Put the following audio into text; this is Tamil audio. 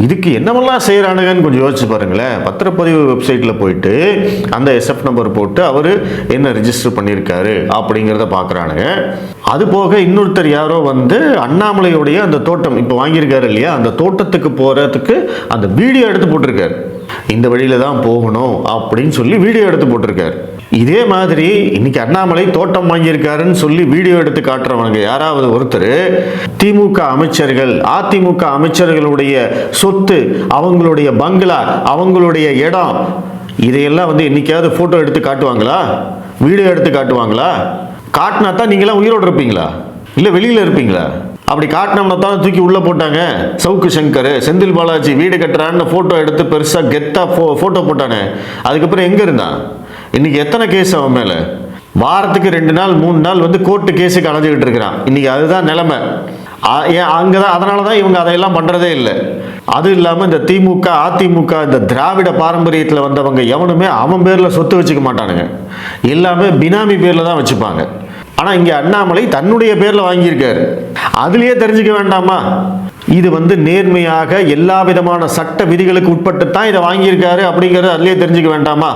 இதுக்கு என்னவெல்லாம் செய்கிறானுங்கன்னு கொஞ்சம் யோசிச்சு பாருங்களேன். பத்திரப்பதிவு வெப்சைட்டில் போயிட்டு அந்த எஸ்எஃப் நம்பர் போட்டு அவர் என்ன ரிஜிஸ்டர் பண்ணியிருக்காரு அப்படிங்கிறத பார்க்குறானுங்க. அது போக இன்னொருத்தர் யாரோ அண்ணாமலையுடைய அந்த தோட்டம் இப்போ வாங்கியிருக்காரு இல்லையா, அந்த தோட்டத்துக்கு போகிறதுக்கு அந்த வீடியோ எடுத்து போட்டிருக்காரு. இந்த வழியில தான் போகணும் அப்படின்னு சொல்லி வீடியோ எடுத்து போட்டிருக்காரு. இதே மாதிரி இன்னைக்கு அண்ணாமலை தோட்டம் வாங்கியிருக்காருன்னு சொல்லி வீடியோ எடுத்து காட்டுறவங்க யாராவது ஒருத்தர் திமுக அமைச்சர்கள், அதிமுக அமைச்சர்களுடைய சொத்து, அவங்களுடைய பங்களா, அவங்களுடைய இடம், இதையெல்லாம் என்னைக்காவது போட்டோ எடுத்து காட்டுவாங்களா? வீடியோ எடுத்து காட்டுவாங்களா? காட்டினா தான் நீங்களாம் உயிரோடு இருப்பீங்களா, இல்லை வெளியில் இருப்பீங்களா? அப்படி காட்டினோம்னா தான் தூக்கி உள்ளே போட்டாங்க. சவுக்கு சங்கர், செந்தில் பாலாஜி வீடு கட்டுறான்னு ஃபோட்டோ எடுத்து பெருசாக கெத்தாக ஃபோட்டோ போட்டானே, அதுக்கப்புறம் எங்கே இருந்தான்? இன்னைக்கு எத்தனை கேஸ் அவன் மேலே? வாரத்துக்கு 2 நாள் 3 நாள் கோர்ட்டு கேஸுக்கு அலைஞ்சிக்கிட்டு இருக்கிறான். இன்னைக்கு அதுதான் நிலைமை. அங்கே தான், அதனால தான் இவங்க அதையெல்லாம் பண்ணுறதே இல்லை. அது இல்லாமல் இந்த திமுக, அதிமுக, இந்த திராவிட பாரம்பரியத்தில் வந்தவங்க எவனுமே அவன் பேரில் சொத்து வச்சுக்க மாட்டானுங்க. எல்லாமே பினாமி பேரில் தான் வச்சுப்பாங்க. ஆனால் இங்கே அண்ணாமலை தன்னுடைய பேரில் வாங்கியிருக்காரு. அதுலேயே தெரிஞ்சுக்க வேண்டாமா? இது நேர்மையாக எல்லா விதமான சட்ட விதிகளுக்கு உட்பட்டு தான் இதை வாங்கியிருக்காரு அப்படிங்கிறது அதுலேயே தெரிஞ்சுக்க வேண்டாமா?